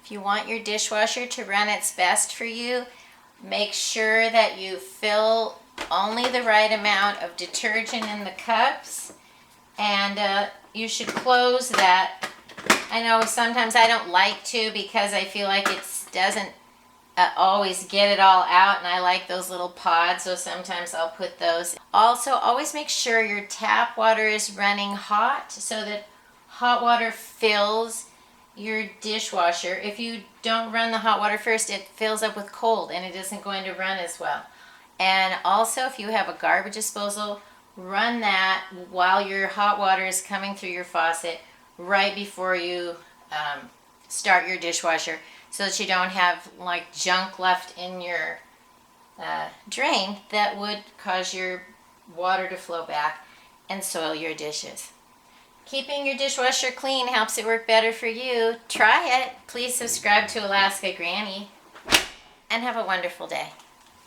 If you want your dishwasher to run its best for you, make sure that you fill only the right amount of detergent in the cups, and you should close that. I know sometimes I don't like to because I feel like it doesn't always get it all out, and I like those little pods, so sometimes I'll put those. Also, always make sure your tap water is running hot so that hot water fills your dishwasher. If you don't run the hot water first, it fills up with cold and it isn't going to run as well. And also, if you have a garbage disposal, run that while your hot water is coming through your faucet right before you start your dishwasher, so that you don't have like junk left in your drain that would cause your water to flow back and soil your dishes. Keeping your dishwasher clean helps it work better for you. Try it. Please subscribe to Alaska Granny and have a wonderful day.